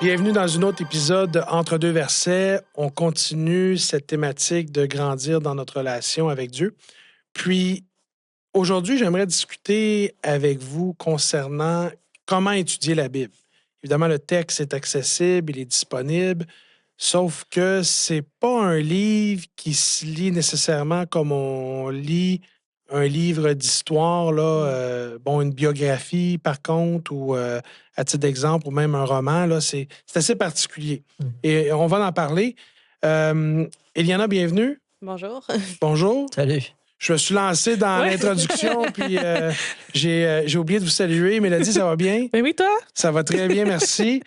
Bienvenue dans un autre épisode de Entre deux versets. On continue cette thématique de grandir dans notre relation avec Dieu. Puis, aujourd'hui, j'aimerais discuter avec vous concernant comment étudier la Bible. Évidemment, le texte est accessible, il est disponible, sauf que c'est pas un livre qui se lit nécessairement comme on lit un livre d'histoire, là, une biographie, par contre, ou à titre d'exemple, ou même un roman, là, c'est assez particulier. Et on va en parler. Eliana, bienvenue. Bonjour. Bonjour. Salut. Je me suis lancé dans l'introduction, puis j'ai oublié de vous saluer. Mélodie, ça va bien? Ben oui, toi? Ça va très bien, merci.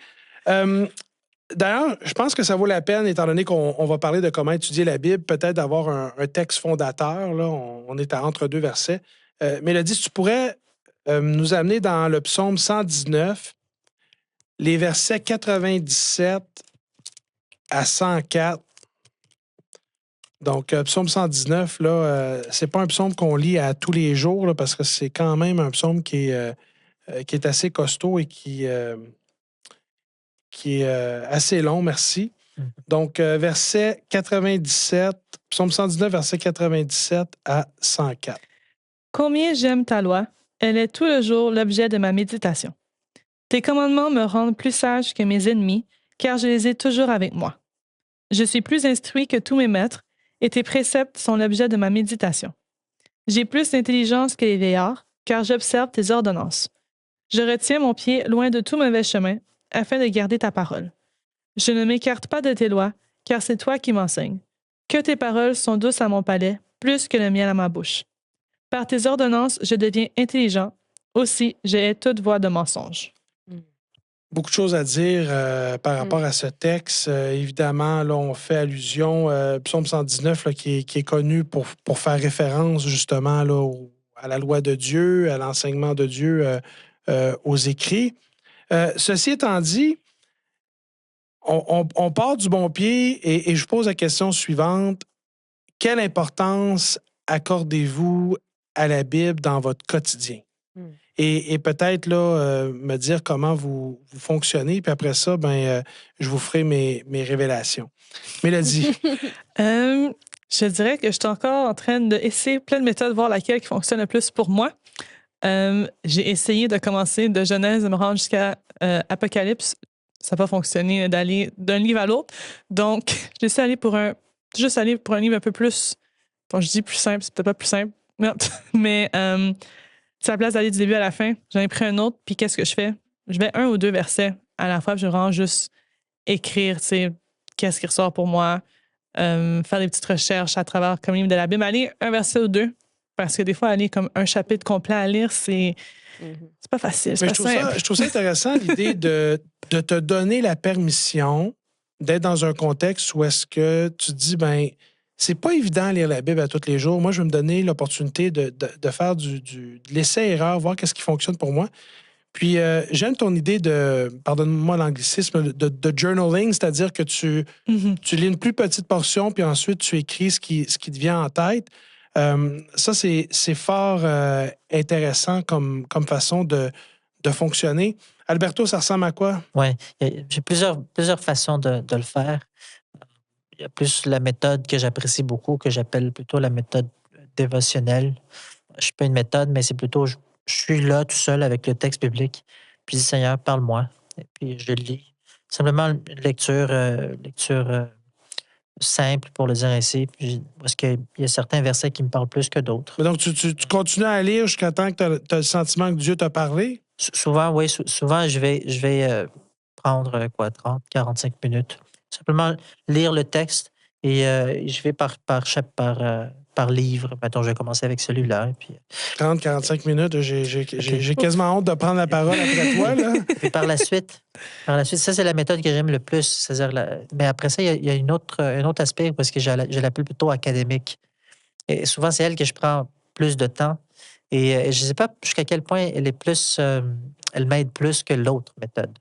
D'ailleurs, je pense que ça vaut la peine, étant donné qu'on va parler de comment étudier la Bible, peut-être d'avoir un texte fondateur. Là, on est à entre deux versets. Mélodie, si tu pourrais nous amener dans le psaume 119, les versets 97 à 104. Donc, psaume 119, là, c'est pas un psaume qu'on lit à tous les jours, là, parce que c'est quand même un psaume qui est assez costaud et qui est assez long, merci. Donc, verset 97, psaume 119, verset 97 à 104. Combien j'aime ta loi, elle est tout le jour l'objet de ma méditation. Tes commandements me rendent plus sage que mes ennemis, car je les ai toujours avec moi. Je suis plus instruit que tous mes maîtres, et tes préceptes sont l'objet de ma méditation. J'ai plus d'intelligence que les vieillards, car j'observe tes ordonnances. Je retiens mon pied loin de tout mauvais chemin, afin de garder ta parole. Je ne m'écarte pas de tes lois, car c'est toi qui m'enseignes. Que tes paroles sont douces à mon palais, plus que le miel à ma bouche. Par tes ordonnances, je deviens intelligent. Aussi, je hais toute voix de mensonge. Beaucoup de choses à dire par rapport à ce texte. Évidemment, là, on fait allusion psaume 119, là, qui est connu pour faire référence justement là, à la loi de Dieu, à l'enseignement de Dieu aux écrits. Ceci étant dit, on part du bon pied et je pose la question suivante. Quelle importance accordez-vous à la Bible dans votre quotidien? Et peut-être là, me dire comment vous fonctionnez, puis après ça, je vous ferai mes révélations. Mélodie. Je dirais que je suis encore en train d'essayer plein de méthodes, voir laquelle qui fonctionne le plus pour moi. J'ai essayé de commencer de Genèse, de me rendre jusqu'à Apocalypse. Ça n'a pas fonctionné d'aller d'un livre à l'autre. Donc, j'ai essayé d'aller pour un livre un peu plus, bon, je dis plus simple, c'est peut-être pas plus simple, mais c'est à la place d'aller du début à la fin. J'en ai pris un autre, puis qu'est-ce que je fais? Je vais 1 ou 2 versets à la fois, puis je rends juste écrire, tu sais, qu'est-ce qui ressort pour moi, faire des petites recherches à travers comme livre de la Bible. Aller 1 verset ou 2, parce que des fois, aller comme un chapitre complet à lire, c'est pas facile, c'est Mais pas simple. je trouve ça intéressant, l'idée de te donner la permission d'être dans un contexte où est-ce que tu te dis, c'est pas évident de lire la Bible à tous les jours. Moi, je vais me donner l'opportunité de faire de l'essai-erreur, voir qu'est-ce qui fonctionne pour moi. Puis, j'aime ton idée pardonne-moi l'anglicisme, de journaling, c'est-à-dire que tu lis une plus petite portion, puis ensuite, tu écris ce qui te vient en tête. Ça, c'est fort intéressant comme façon de fonctionner. Alberto, ça ressemble à quoi? Oui, j'ai plusieurs façons de le faire. Il y a plus la méthode que j'apprécie beaucoup, que j'appelle plutôt la méthode dévotionnelle. Je suis pas une méthode, mais c'est plutôt, je suis là tout seul avec le texte biblique, puis je dis, Seigneur, parle-moi. Et puis je le lis. Simplement une lecture simple, pour le dire ainsi. Puis, parce qu'il y a certains versets qui me parlent plus que d'autres. Mais donc, tu continues à lire jusqu'à temps que tu as le sentiment que Dieu t'a parlé? Souvent, oui. Souvent, je vais prendre 30, 45 minutes. Simplement lire le texte et je vais par livre. Mettons, je vais commencer avec celui-là. Puis, 30, 45 minutes, j'ai quasiment honte de prendre la parole après toi, là. puis par la suite, ça, c'est la méthode que j'aime le plus. C'est-à-dire mais après ça, il y a un autre aspect parce que je l'appelle plutôt académique. Et souvent, c'est elle que je prends plus de temps. Et je ne sais pas jusqu'à quel point elle m'aide plus que l'autre méthode.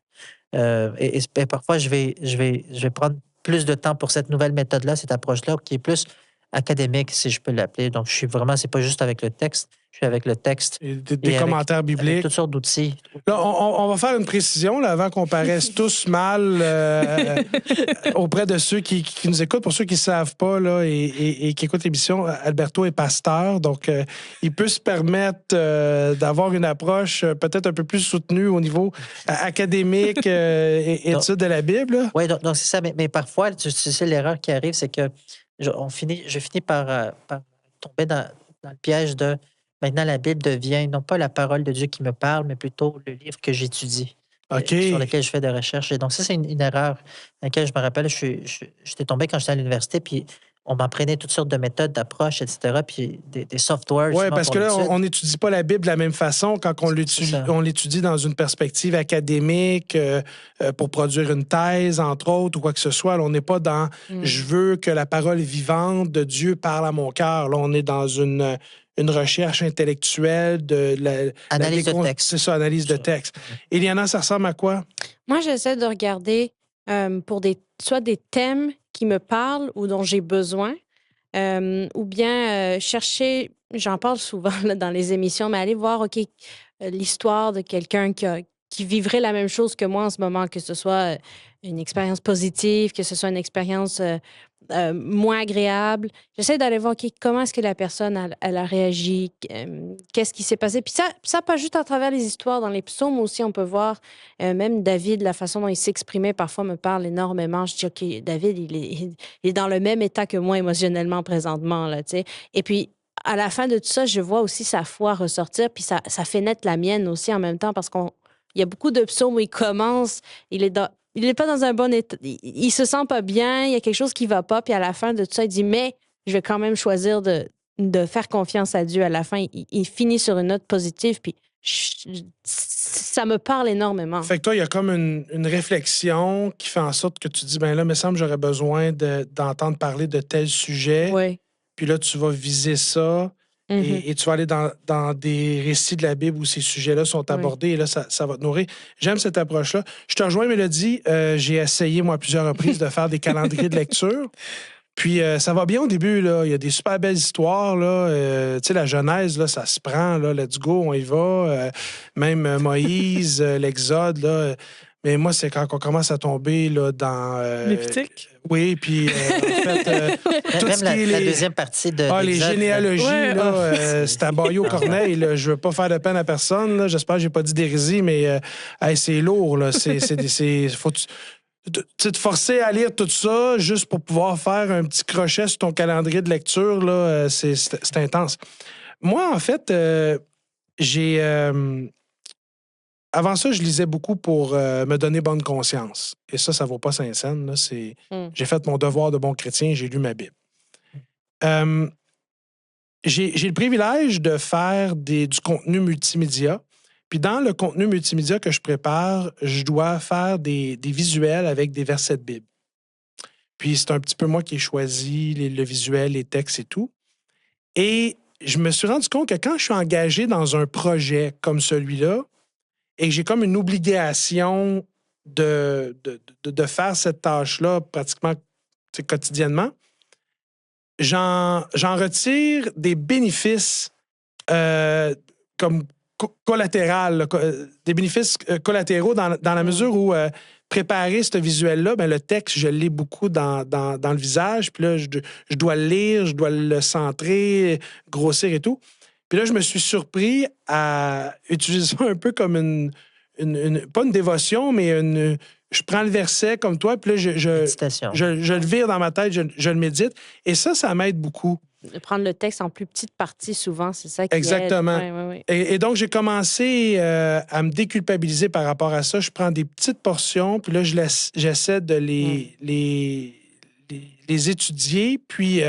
Et parfois, je vais prendre plus de temps pour cette nouvelle méthode-là, cette approche-là, qui est plus académique, si je peux l'appeler. Donc, je suis vraiment, c'est pas juste avec le texte, je suis avec le texte Et des et commentaires avec bibliques. toutes sortes d'outils. Là, on va faire une précision là, avant qu'on paraisse tous mal auprès de ceux qui nous écoutent. Pour ceux qui ne savent pas là, et qui écoutent l'émission, Alberto est pasteur, donc il peut se permettre d'avoir une approche peut-être un peu plus soutenue au niveau académique et étude de la Bible. Là. Oui, donc c'est ça. Mais parfois, tu sais, l'erreur qui arrive, c'est que je finis par tomber dans le piège de maintenant la Bible devient non pas la parole de Dieu qui me parle, mais plutôt le livre que j'étudie, OK. sur lequel je fais des recherches. Et donc, ça, c'est une erreur dans laquelle je me rappelle, j'étais tombé quand j'étais à l'université, puis on m'apprenait toutes sortes de méthodes, d'approches, etc., puis des softwares. Oui, souvent, parce pour que là, l'étude. on n'étudie pas la Bible de la même façon quand C'est ça. on l'étudie dans une perspective académique pour produire une thèse, entre autres, ou quoi que ce soit. Là, on n'est pas dans je veux que la parole vivante de Dieu parle à mon cœur. Là, on est dans une recherche intellectuelle de Analyse de texte. C'est ça, analyse de texte. Eliana, ça ressemble à quoi? Moi, j'essaie de regarder pour soit des thèmes qui me parlent ou dont j'ai besoin, ou bien chercher, j'en parle souvent là, dans les émissions, mais aller voir, OK, l'histoire de quelqu'un qui vivrait la même chose que moi en ce moment, que ce soit une expérience positive, que ce soit une expérience moins agréable. J'essaie d'aller voir comment est-ce que la personne elle a réagi, qu'est-ce qui s'est passé. Puis ça, pas juste à travers les histoires dans les psaumes aussi, on peut voir même David, la façon dont il s'exprimait parfois me parle énormément. Je dis, OK, David, il est dans le même état que moi émotionnellement présentement, là, tu sais. Et puis, à la fin de tout ça, je vois aussi sa foi ressortir, puis ça fait naître la mienne aussi en même temps, parce qu'il y a beaucoup de psaumes où il commence, il n'est pas dans un bon état, il se sent pas bien, il y a quelque chose qui va pas, puis à la fin de tout ça, il dit, mais je vais quand même choisir de faire confiance à Dieu. À la fin, il finit sur une note positive, puis ça me parle énormément. Fait que toi, il y a comme une réflexion qui fait en sorte que tu dis, ben là, il me semble que j'aurais besoin d'entendre parler de tel sujet. Oui. Puis là, tu vas viser ça et tu vas aller dans des récits de la Bible où ces sujets-là sont abordés et là, ça va te nourrir. J'aime cette approche-là. Je te rejoins, Mélodie. J'ai essayé, moi, à plusieurs reprises de faire des calendriers de lecture. Puis ça va bien au début, là. Il y a des super belles histoires, là. Tu sais, la Genèse, là, ça se prend, là. Let's go, on y va. Même Moïse, l'Exode, là. Mais moi, c'est quand on commence à tomber là, dans... Lévitique? Oui, puis en fait, tout Même ce qui est la deuxième partie de les l'Exode, généalogies, Ouais, là, c'est à Baillot Corneille. Là, je veux pas faire de peine à personne. Là. J'espère que j'ai pas dit d'hérésie, mais hey, c'est lourd. Là. Faut te forcer à lire tout ça juste pour pouvoir faire un petit crochet sur ton calendrier de lecture, là, c'est intense. Moi, en fait, j'ai... avant ça, je lisais beaucoup pour me donner bonne conscience. Et ça vaut pas Saint-Saëns. J'ai fait mon devoir de bon chrétien, j'ai lu ma Bible. J'ai le privilège de faire du contenu multimédia. Puis dans le contenu multimédia que je prépare, je dois faire des visuels avec des versets de Bible. Puis c'est un petit peu moi qui ai choisi le visuel, les textes et tout. Et je me suis rendu compte que quand je suis engagé dans un projet comme celui-là, et que j'ai comme une obligation de faire cette tâche-là pratiquement quotidiennement, j'en retire des bénéfices comme collatéraux, des bénéfices collatéraux dans la mesure où préparer ce visuel-là, ben, le texte, je l'ai beaucoup dans le visage, puis là, je dois le lire, je dois le centrer, grossir et tout. Puis là, je me suis surpris à utiliser ça un peu comme pas une dévotion, mais je prends le verset comme toi, puis là, je le vire dans ma tête, je le médite. Et ça m'aide beaucoup. De prendre le texte en plus petite partie, souvent, c'est ça qui Exactement. aide. Ouais. Et donc, j'ai commencé à me déculpabiliser par rapport à ça. Je prends des petites portions, puis là, j'essaie de les étudier, puis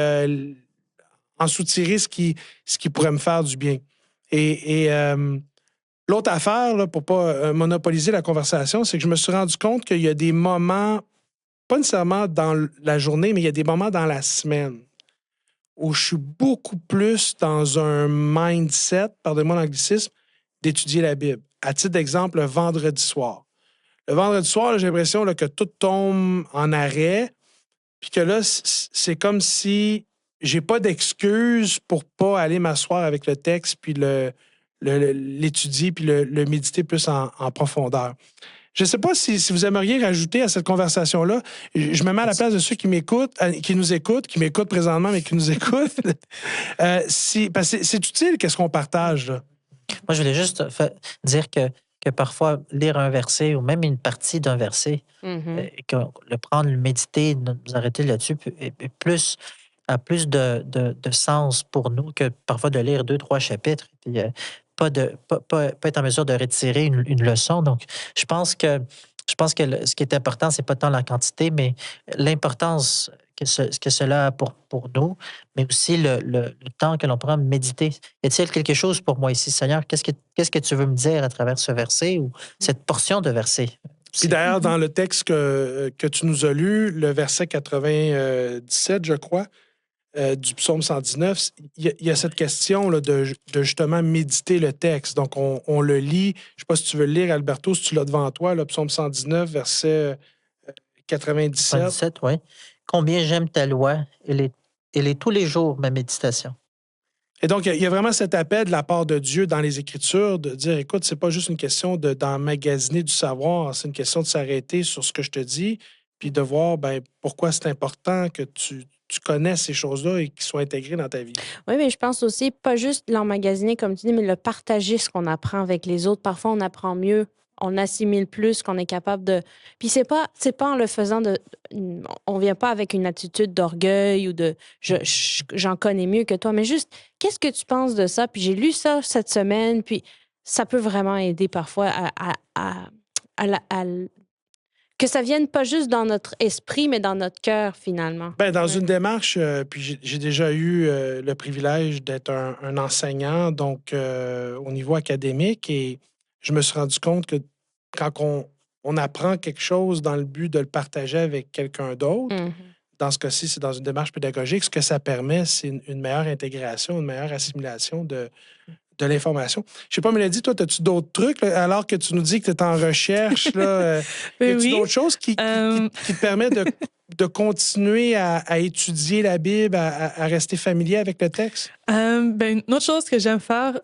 en soutirer ce qui pourrait me faire du bien. Et l'autre affaire, là, pour ne pas monopoliser la conversation, c'est que je me suis rendu compte qu'il y a des moments, pas nécessairement dans la journée, mais il y a des moments dans la semaine où je suis beaucoup plus dans un mindset, pardonnez-moi l'anglicisme, d'étudier la Bible. À titre d'exemple, le vendredi soir. Le vendredi soir, là, j'ai l'impression là, que tout tombe en arrêt, puis que là, c'est comme si j'ai pas d'excuse pour pas aller m'asseoir avec le texte puis l'étudier puis le méditer plus en profondeur. Je ne sais pas si vous aimeriez rajouter à cette conversation-là. Je me mets à la place de ceux qui m'écoutent, qui m'écoutent présentement, mais qui nous écoutent. Parce que c'est utile, qu'est-ce qu'on partage, là. Moi, je voulais juste dire que parfois, lire un verset ou même une partie d'un verset, et que le prendre, le méditer, nous arrêter là-dessus, a plus de sens pour nous que parfois de lire 2-3 chapitres. Puis, pas être en mesure de retirer une leçon. Donc, je pense que ce qui est important, c'est pas tant la quantité, mais l'importance que cela a pour nous, mais aussi le temps que l'on prend à méditer. Y a-t-il quelque chose pour moi ici, Seigneur? Qu'est-ce que tu veux me dire à travers ce verset ou cette portion de verset? Puis d'ailleurs, dans le texte que tu nous as lu, le verset 97, je crois, du psaume 119, il y a cette question là, de justement méditer le texte. Donc, on le lit. Je ne sais pas si tu veux le lire, Alberto, si tu l'as devant toi, le psaume 119, verset 97. 97, oui. Combien j'aime ta loi, elle est tous les jours ma méditation. Et donc, il y a vraiment cet appel de la part de Dieu dans les Écritures de dire, écoute, c'est pas juste une question d'emmagasiner du savoir, c'est une question de s'arrêter sur ce que je te dis, puis de voir pourquoi c'est important que tu connaisses ces choses-là et qu'ils soient intégrées dans ta vie. Oui, mais je pense aussi, pas juste l'emmagasiner, comme tu dis, mais le partager ce qu'on apprend avec les autres. Parfois, on apprend mieux, on assimile plus, qu'on est capable de... Puis c'est pas en le faisant de... On vient pas avec une attitude d'orgueil ou de j'en connais mieux que toi, mais juste, qu'est-ce que tu penses de ça? Puis j'ai lu ça cette semaine, puis ça peut vraiment aider parfois que ça vienne pas juste dans notre esprit, mais dans notre cœur, finalement. Dans une démarche, puis j'ai déjà eu le privilège d'être un enseignant, donc au niveau académique, et je me suis rendu compte que quand on apprend quelque chose dans le but de le partager avec quelqu'un d'autre, dans ce cas-ci, c'est dans une démarche pédagogique, ce que ça permet, c'est une meilleure intégration, une meilleure assimilation de l'information. Je sais pas, Mélodie, toi, as-tu d'autres trucs, là, alors que tu nous dis que tu es en recherche? Là, y a-tu d'autres choses qui te permettent de continuer à étudier la Bible, à rester familier avec le texte? Une autre chose que j'aime faire,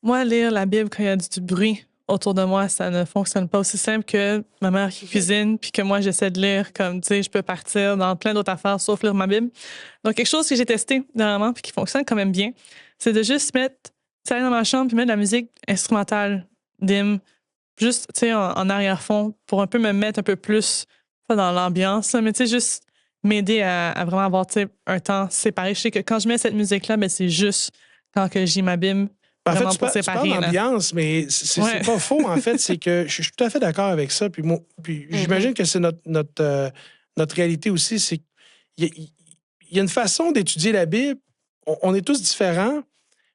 moi, lire la Bible quand il y a du bruit autour de moi, ça ne fonctionne pas aussi simple que ma mère qui cuisine, puis que moi, j'essaie de lire comme, tu sais, je peux partir dans plein d'autres affaires sauf lire ma Bible. Donc, quelque chose que j'ai testé dernièrement puis qui fonctionne quand même bien, c'est de juste aller dans ma chambre puis mettre de la musique instrumentale, dim, juste, tu sais, en arrière-fond pour un peu me mettre un peu plus, pas dans l'ambiance, mais tu sais, juste m'aider à vraiment avoir, tu sais, un temps séparé. Je sais que quand je mets cette musique-là, c'est juste quand que j'ai ma Bible. En fait, tu parles d'ambiance, mais c'est pas faux. En fait, c'est que je suis tout à fait d'accord avec ça. Puis, j'imagine que c'est notre réalité aussi. C'est qu'il y a une façon d'étudier la Bible. On est tous différents,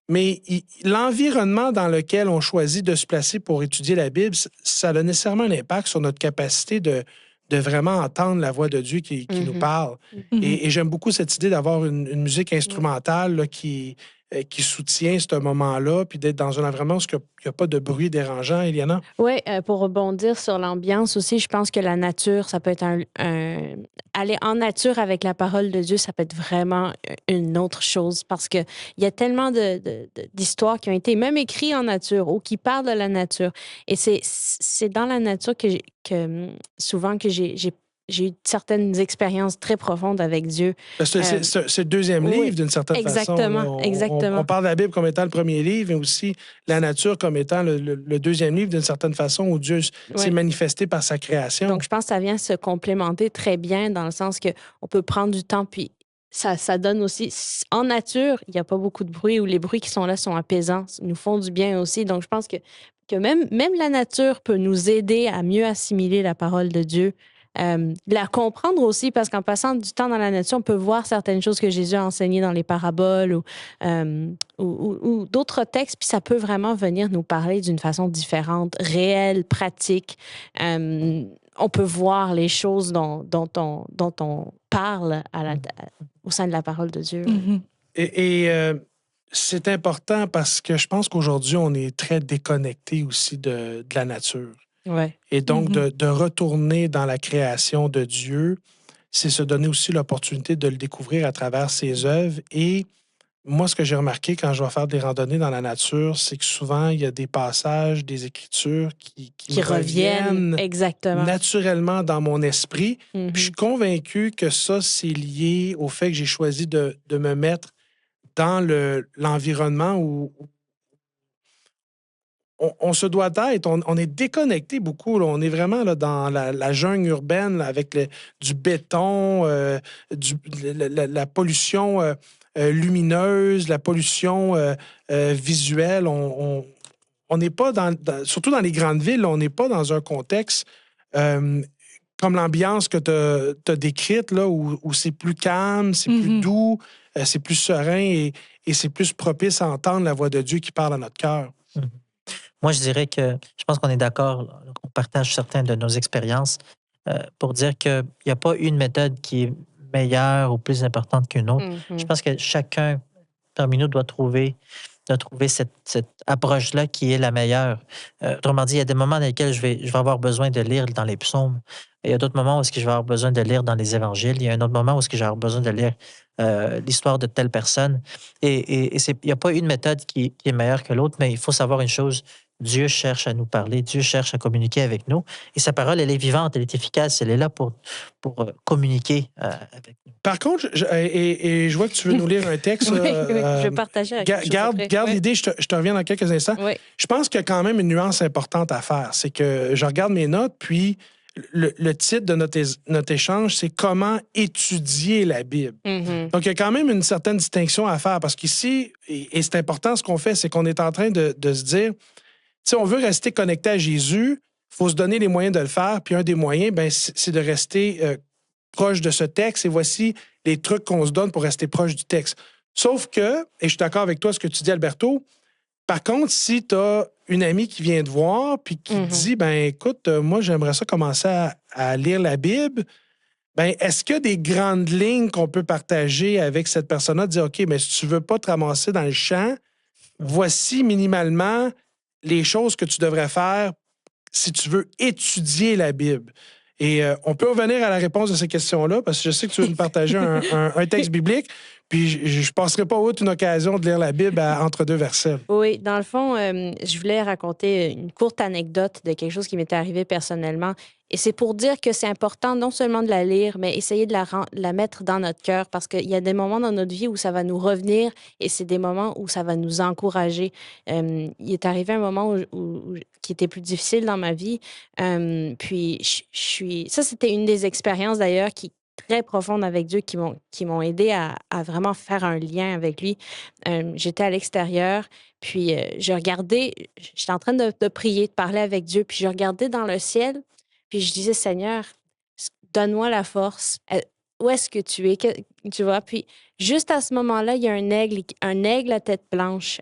mais l'environnement dans lequel on choisit de se placer pour étudier la Bible, ça a nécessairement un impact sur notre capacité de vraiment entendre la voix de Dieu qui nous parle. Et j'aime beaucoup cette idée d'avoir une musique instrumentale là, qui soutient ce moment-là, puis d'être dans un environnement où il n'y a pas de bruit dérangeant, Eliana? Oui, pour rebondir sur l'ambiance aussi, je pense que la nature, ça peut être aller en nature avec la parole de Dieu, ça peut être vraiment une autre chose parce qu'il y a tellement d'histoires qui ont été même écrites en nature ou qui parlent de la nature. Et c'est dans la nature que souvent que j'ai eu certaines expériences très profondes avec Dieu. C'est le deuxième livre, d'une certaine façon. Exactement. On parle de la Bible comme étant le premier livre, mais aussi la nature comme étant le deuxième livre, d'une certaine façon, où Dieu s'est manifesté par sa création. Donc, je pense que ça vient se complémenter très bien dans le sens qu'on peut prendre du temps, puis ça donne aussi... En nature, il n'y a pas beaucoup de bruit, ou les bruits qui sont là sont apaisants, nous font du bien aussi. Donc, je pense que même la nature peut nous aider à mieux assimiler la parole de Dieu, la comprendre aussi, parce qu'en passant du temps dans la nature, on peut voir certaines choses que Jésus a enseignées dans les paraboles ou d'autres textes, puis ça peut vraiment venir nous parler d'une façon différente, réelle, pratique. On peut voir les choses dont on parle au sein de la parole de Dieu. Et c'est important parce que je pense qu'aujourd'hui, on est très déconnecté aussi de la nature. Ouais. Et donc, de retourner dans la création de Dieu, c'est se donner aussi l'opportunité de le découvrir à travers ses œuvres. Et moi, ce que j'ai remarqué quand je vais faire des randonnées dans la nature, c'est que souvent, il y a des passages, des écritures qui Qui me reviennent. reviennent Exactement. naturellement dans mon esprit. Mhm. Puis je suis convaincu que ça, c'est lié au fait que j'ai choisi de me mettre dans l'environnement où on se doit d'être, on est déconnecté beaucoup. Là. On est vraiment là, dans la jungle urbaine là, avec du béton, la pollution lumineuse, la pollution visuelle. On n'est pas surtout dans les grandes villes, on n'est pas dans un contexte comme l'ambiance que tu as décrite, là, où c'est plus calme, c'est plus doux, c'est plus serein et c'est plus propice à entendre la voix de Dieu qui parle à notre cœur. Moi, je dirais que je pense qu'on est d'accord, on partage certaines de nos expériences pour dire qu'il n'y a pas une méthode qui est meilleure ou plus importante qu'une autre. Je pense que chacun parmi nous doit trouver cette approche-là qui est la meilleure. Autrement dit, il y a des moments dans lesquels je vais avoir besoin de lire dans les psaumes. Il y a d'autres moments où je vais avoir besoin de lire dans les évangiles. Il y a un autre moment où je vais avoir besoin de lire l'histoire de telle personne. Et il n'y a pas une méthode qui est meilleure que l'autre, mais il faut savoir une chose. Dieu cherche à nous parler, Dieu cherche à communiquer avec nous. Et sa parole, elle est vivante, elle est efficace, elle est là pour communiquer avec nous. Par contre, je vois que tu veux nous lire un texte. Oui, je vais partager avec vous. Garde l'idée, je te reviens dans quelques instants. Oui. Je pense qu'il y a quand même une nuance importante à faire. C'est que je regarde mes notes, puis le titre de notre échange, c'est « Comment étudier la Bible ». Donc, il y a quand même une certaine distinction à faire parce qu'ici, et c'est important, ce qu'on fait, c'est qu'on est en train de se dire, si on veut rester connecté à Jésus, il faut se donner les moyens de le faire. Puis un des moyens, c'est de rester proche de ce texte. Et voici les trucs qu'on se donne pour rester proche du texte. Sauf que, et je suis d'accord avec toi, ce que tu dis, Alberto, par contre, si tu as une amie qui vient te voir puis qui te dit, écoute, moi, j'aimerais ça commencer à lire la Bible, est-ce qu'il y a des grandes lignes qu'on peut partager avec cette personne-là, dire, OK, mais si tu veux pas te ramasser dans le champ, voici minimalement les choses que tu devrais faire si tu veux étudier la Bible. Et on peut revenir à la réponse de ces questions-là, parce que je sais que tu veux nous partager un texte biblique, puis je ne passerai pas outre une occasion de lire la Bible entre deux versets. Oui, dans le fond, je voulais raconter une courte anecdote de quelque chose qui m'était arrivé personnellement. Et c'est pour dire que c'est important non seulement de la lire, mais essayer de la mettre dans notre cœur, parce qu'il y a des moments dans notre vie où ça va nous revenir et c'est des moments où ça va nous encourager. Il est arrivé un moment qui était plus difficile dans ma vie. Puis, ça, c'était une des expériences d'ailleurs qui très profondes avec Dieu qui m'ont aidé à vraiment faire un lien avec lui. J'étais à l'extérieur, puis je regardais, j'étais en train de prier, de parler avec Dieu, puis je regardais dans le ciel, puis je disais, Seigneur, donne-moi la force. Où est-ce que tu es? Tu vois? Puis juste à ce moment-là, il y a un aigle à tête blanche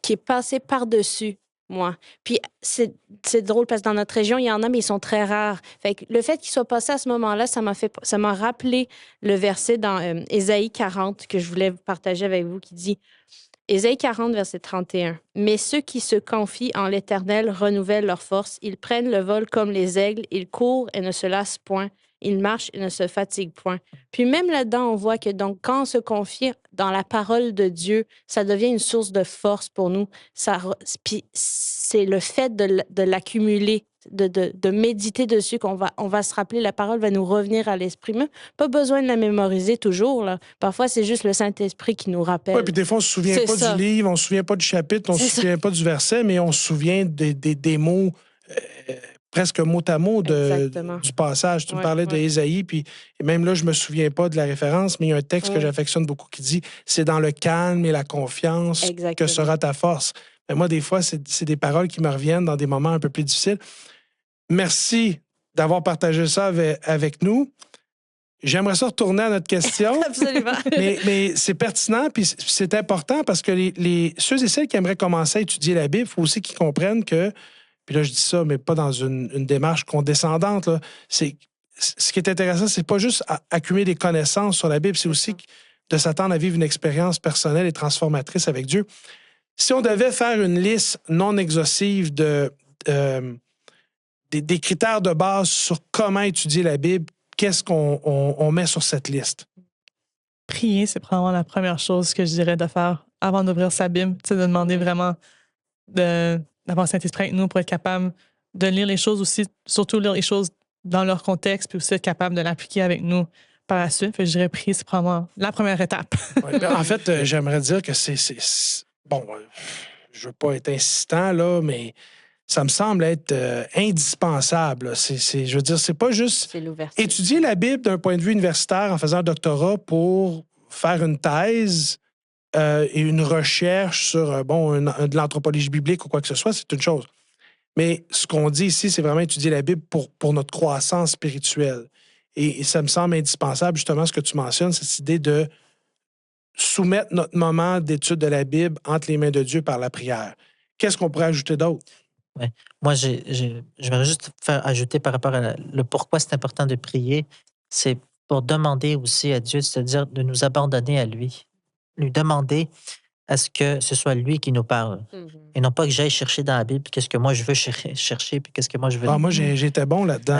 qui est passé par-dessus moi. Puis c'est drôle parce que dans notre région, il y en a, mais ils sont très rares. Fait que le fait qu'il soit passé à ce moment-là, ça m'a rappelé le verset dans Ésaïe 40 que je voulais partager avec vous qui dit Ésaïe 40, verset 31. « Mais ceux qui se confient en l'Éternel renouvellent leur force. Ils prennent le vol comme les aigles. Ils courent et ne se lassent point. Ils marchent et ne se fatiguent point. » Puis même là-dedans, on voit que donc, quand on se confie dans la parole de Dieu, ça devient une source de force pour nous. Puis c'est le fait de l'accumuler, de méditer dessus qu'on va se rappeler, la parole va nous revenir à l'esprit. Même pas besoin de la mémoriser toujours. Là. Parfois, c'est juste le Saint-Esprit qui nous rappelle. Oui, puis des fois, on ne se souvient pas du livre, on ne se souvient pas du chapitre, on ne se souvient pas du verset, mais on se souvient des mots presque mot à mot du passage. Tu me parlais d'Ésaïe, puis même là, je ne me souviens pas de la référence, mais il y a un texte que j'affectionne beaucoup qui dit « C'est dans le calme et la confiance que sera ta force ». Mais moi, des fois, c'est des paroles qui me reviennent dans des moments un peu plus difficiles. Merci d'avoir partagé ça avec nous. J'aimerais ça retourner à notre question. Absolument. mais c'est pertinent, puis c'est important parce que ceux et celles qui aimeraient commencer à étudier la Bible, il faut aussi qu'ils comprennent que, puis là je dis ça, mais pas dans une démarche condescendante, là, ce qui est intéressant, c'est pas juste accumuler des connaissances sur la Bible, c'est aussi de s'attendre à vivre une expérience personnelle et transformatrice avec Dieu. Si on devait faire une liste non exhaustive des critères de base sur comment étudier la Bible, qu'est-ce qu'on met sur cette liste? Prier, c'est probablement la première chose que je dirais de faire avant d'ouvrir sa Bible. Tu sais, de demander vraiment d'avoir le Saint-Esprit avec nous pour être capable de lire les choses aussi, surtout lire les choses dans leur contexte, puis aussi être capable de l'appliquer avec nous par la suite. Fait que je dirais prier, c'est probablement la première étape. Ouais, ben, en fait, j'aimerais dire que bon, je veux pas être insistant, là, mais ça me semble être indispensable. Là. Je veux dire, c'est pas juste C'est l'ouverture. étudier la Bible d'un point de vue universitaire en faisant un doctorat pour faire une thèse et une recherche sur de l'anthropologie biblique ou quoi que ce soit, c'est une chose. Mais ce qu'on dit ici, c'est vraiment étudier la Bible pour notre croissance spirituelle. Et ça me semble indispensable, justement, ce que tu mentionnes, cette idée de soumettre notre moment d'étude de la Bible entre les mains de Dieu par la prière. Qu'est-ce qu'on pourrait ajouter d'autre? Ouais. Moi, j'aimerais juste faire ajouter par rapport à le pourquoi c'est important de prier. C'est pour demander aussi à Dieu, c'est-à-dire de nous abandonner à lui. Lui demander à ce que ce soit lui qui nous parle. Mhm. Et non pas que j'aille chercher dans la Bible qu'est-ce que moi je veux chercher, puis qu'est-ce que moi je veux. Ah, moi, j'étais bon là-dedans.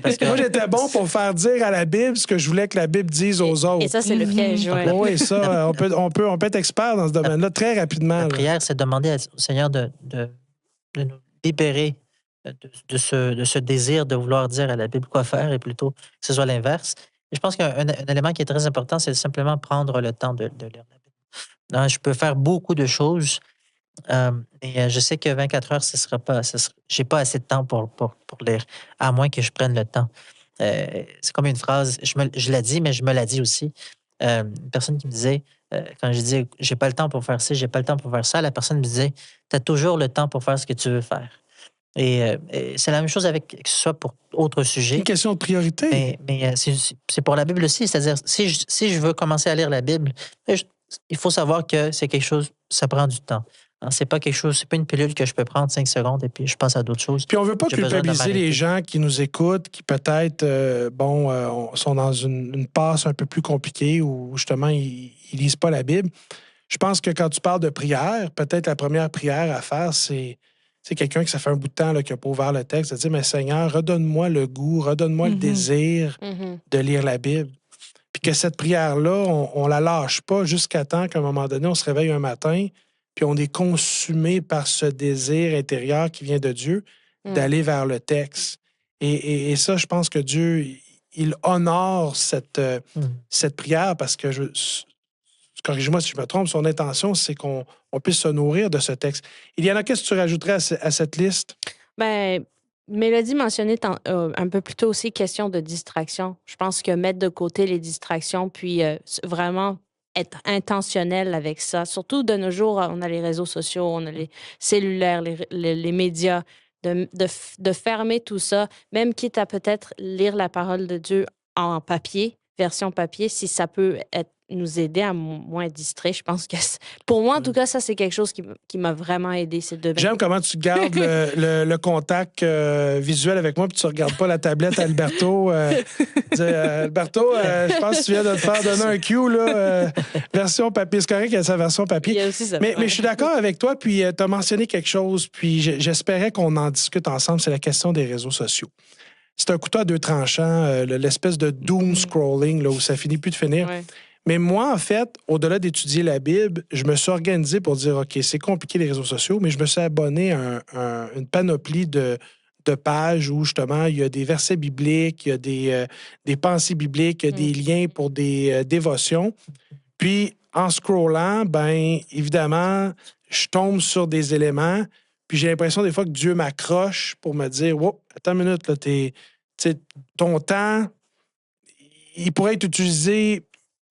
Parce que Moi, j'étais bon pour faire dire à la Bible ce que je voulais que la Bible dise aux autres. Et ça, c'est le piège, Oui, ouais. ça, on peut être expert dans ce domaine-là très rapidement. la là. prière, c'est demander au Seigneur de nous libérer de ce désir de vouloir dire à la Bible quoi faire et plutôt que ce soit l'inverse. Et je pense qu'un élément qui est très important, c'est simplement prendre le temps de lire la Bible. Non, je peux faire beaucoup de choses, mais je sais que 24 heures, j'ai pas assez de temps pour lire, à moins que je prenne le temps. C'est comme une phrase, je la dis, mais je me la dis aussi. Une personne qui me disait, quand je disais, j'ai pas le temps pour faire ci, j'ai pas le temps pour faire ça, la personne me disait, tu as toujours le temps pour faire ce que tu veux faire. Et c'est la même chose que ce soit pour autres C'est sujets. une question de priorité. Mais c'est pour la Bible aussi. C'est-à-dire, si je veux commencer à lire la Bible, il faut savoir que c'est quelque chose, ça prend du temps. Hein, c'est pas une pilule que je peux prendre 5 secondes et puis je passe à d'autres choses. Puis on veut pas J'ai besoin de culpabiliser les m'arrêter. gens qui nous écoutent, qui peut-être sont dans une passe un peu plus compliquée où justement ils lisent pas la Bible. Je pense que quand tu parles de prière, peut-être la première prière à faire, c'est quelqu'un qui ça fait un bout de temps là, qui n'a pas ouvert le texte, de dire, mais Seigneur, redonne-moi le goût, redonne-moi le Mhm. désir Mhm. de lire la Bible. Puis que cette prière-là, on la lâche pas jusqu'à temps qu'à un moment donné, on se réveille un matin, puis on est consumé par ce désir intérieur qui vient de Dieu Mhm. d'aller vers le texte. Et ça, je pense que Dieu, il honore cette prière parce que, corrige-moi si je me trompe, son intention, c'est qu'on puisse se nourrir de ce texte. Iliana, qu'est-ce que tu rajouterais à cette liste? Ben, Mélodie mentionnait un peu plus tôt aussi question de distraction. Je pense que mettre de côté les distractions, puis vraiment être intentionnel avec ça. Surtout de nos jours, on a les réseaux sociaux, on a les cellulaires, les médias. De fermer tout ça, même quitte à peut-être lire la parole de Dieu en papier, version papier, si ça peut nous aider à moins être distrait. Je pense que, pour moi, en tout cas, ça, c'est quelque chose qui m'a vraiment aidé. J'aime comment tu gardes le contact visuel avec moi puis tu ne regardes pas la tablette à Alberto. Alberto, je pense que tu viens de te faire donner un cue, là, version papier. C'est correct qu'il y a sa version papier. Il y a aussi ça. Mais je suis d'accord avec toi, puis tu as mentionné quelque chose, puis j'espérais qu'on en discute ensemble, c'est la question des réseaux sociaux. C'est un couteau à deux tranchants, l'espèce de doom scrolling, là, où ça finit plus de finir. Ouais. Mais moi, en fait, au-delà d'étudier la Bible, je me suis organisé pour dire, OK, c'est compliqué les réseaux sociaux, mais je me suis abonné à une panoplie de pages où, justement, il y a des versets bibliques, il y a des pensées bibliques, il y a des liens pour des dévotions. Puis, en scrollant, ben évidemment, je tombe sur des éléments, puis j'ai l'impression des fois que Dieu m'accroche pour me dire, wow, attends une minute, là, ton temps, il pourrait être utilisé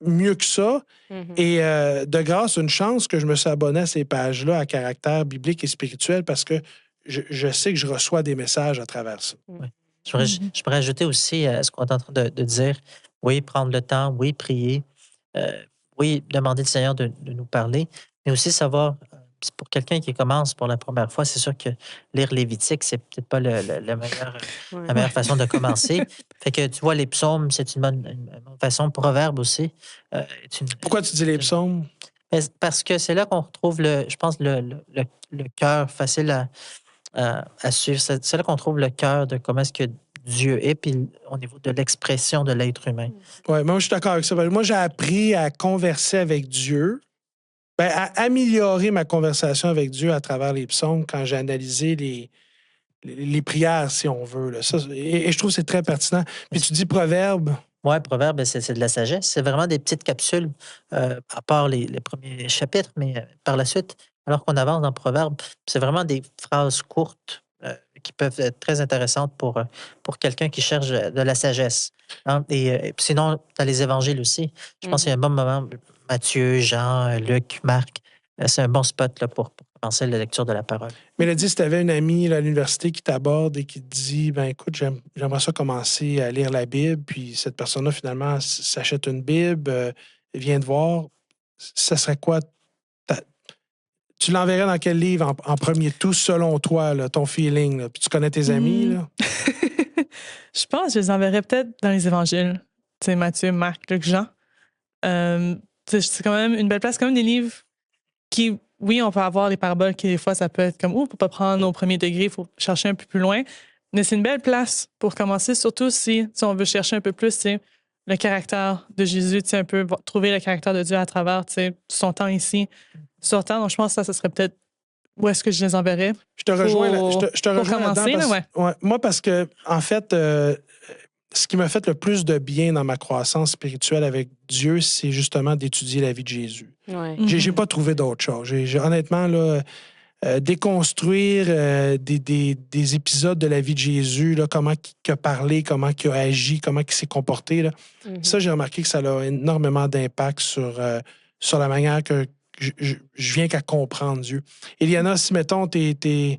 mieux que ça. Mhm. Et de grâce, une chance que je me suis abonné à ces pages-là à caractère biblique et spirituel parce que je sais que je reçois des messages à travers ça. Je pourrais ajouter aussi à ce qu'on est en train de dire. Oui, prendre le temps, oui, prier, oui, demander au Seigneur de nous parler, mais aussi savoir, c'est pour quelqu'un qui commence pour la première fois, c'est sûr que lire Lévitique, c'est peut-être pas la meilleure façon de commencer. Fait que tu vois, les psaumes, c'est une bonne façon. Proverbe aussi. Pourquoi tu dis les psaumes? Parce que c'est là qu'on retrouve, je pense, le cœur facile à suivre. C'est là qu'on trouve le cœur de comment est-ce que Dieu est, puis au niveau de l'expression de l'être humain. Ouais, moi, je suis d'accord avec ça. Moi, j'ai appris à converser avec Dieu, à améliorer ma conversation avec Dieu à travers les psaumes quand j'ai analysé les prières, si on veut. Là. Ça, et je trouve que c'est très pertinent. Puis tu dis Proverbe. Oui, Proverbe, c'est de la sagesse. C'est vraiment des petites capsules, à part les premiers chapitres, mais par la suite, alors qu'on avance dans Proverbe, c'est vraiment des phrases courtes qui peuvent être très intéressantes pour quelqu'un qui cherche de la sagesse. Hein. Et puis sinon, dans les évangiles aussi, je pense qu'il y a un bon moment, Matthieu, Jean, Luc, Marc, c'est un bon spot là, pour commencer la lecture de la parole. Mélodie, si tu avais une amie là, à l'université qui t'aborde et qui te dit écoute, j'aimerais ça commencer à lire la Bible, puis cette personne-là, finalement, s'achète une Bible, vient te voir, ça serait quoi? Tu l'enverrais dans quel livre en premier, tout selon toi, là, ton feeling? Là? Puis tu connais tes amis? Là? Je pense que je les enverrais peut-être dans les évangiles. Tu sais, Matthieu, Marc, Luc, Jean. C'est quand même une belle place, comme des livres qui, oui, on peut avoir des paraboles qui, des fois, ça peut être comme, pour pas prendre au premier degré, il faut chercher un peu plus loin. Mais c'est une belle place pour commencer, surtout si on veut chercher un peu plus, le caractère de Jésus, un peu trouver le caractère de Dieu à travers son temps ici, sur Terre. Donc, je pense que ça serait peut-être où est-ce que je les enverrais. Je te rejoins, je te rejoins commencer, là-dedans. Moi, parce que, en fait, ce qui m'a fait le plus de bien dans ma croissance spirituelle avec Dieu, c'est justement d'étudier la vie de Jésus. Ouais. J'ai pas trouvé d'autre chose. Honnêtement, là, déconstruire des épisodes de la vie de Jésus, là, comment il a parlé, comment il a agi, comment il s'est comporté. Là. Ça, j'ai remarqué que ça a énormément d'impact sur la manière que je viens qu'à comprendre Dieu. Eliana, si, mettons, t'es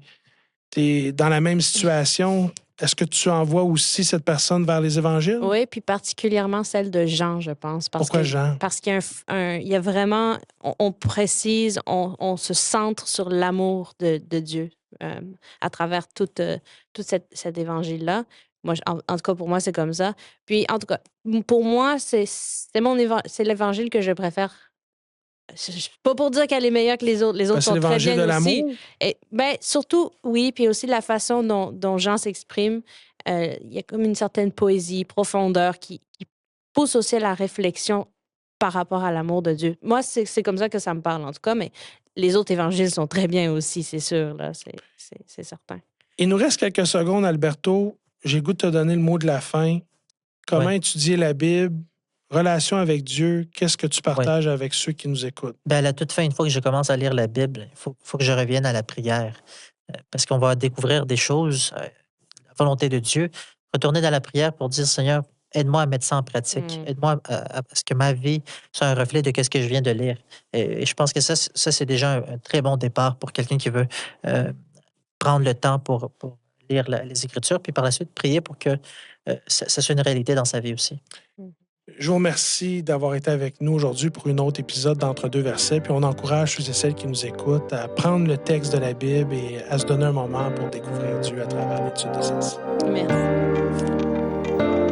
dans la même situation, est-ce que tu envoies aussi cette personne vers les évangiles? Oui, puis particulièrement celle de Jean, je pense. Pourquoi Jean? Parce qu'il y a vraiment, on précise, on se centre sur l'amour de Dieu à travers tout cet évangile-là. Moi, en tout cas, pour moi, c'est comme ça. Puis, en tout cas, pour moi, c'est l'évangile que je préfère. Pas pour dire qu'elle est meilleure que les autres. Les autres sont très bien de aussi. l'amour? Et, surtout, oui, puis aussi la façon dont Jean s'exprime. Il y a comme une certaine poésie, profondeur qui pousse aussi à la réflexion par rapport à l'amour de Dieu. Moi, c'est comme ça que ça me parle, en tout cas, mais les autres évangiles sont très bien aussi, c'est sûr, là, c'est certain. Il nous reste quelques secondes, Alberto. J'ai le goût de te donner le mot de la fin. Comment étudier la Bible? Relation avec Dieu, qu'est-ce que tu partages avec ceux qui nous écoutent? À la toute fin, une fois que je commence à lire la Bible, il faut que je revienne à la prière. Parce qu'on va découvrir des choses, la volonté de Dieu. Retourner dans la prière pour dire, Seigneur, aide-moi à mettre ça en pratique. Aide-moi à ce que ma vie soit un reflet de ce que je viens de lire. Et je pense que ça c'est déjà un très bon départ pour quelqu'un qui veut prendre le temps pour lire les Écritures, puis par la suite prier pour que ça soit une réalité dans sa vie aussi. Je vous remercie d'avoir été avec nous aujourd'hui pour un autre épisode d'Entre deux versets. Puis on encourage ceux et celles qui nous écoutent à prendre le texte de la Bible et à se donner un moment pour découvrir Dieu à travers l'étude de celle-ci. Merci.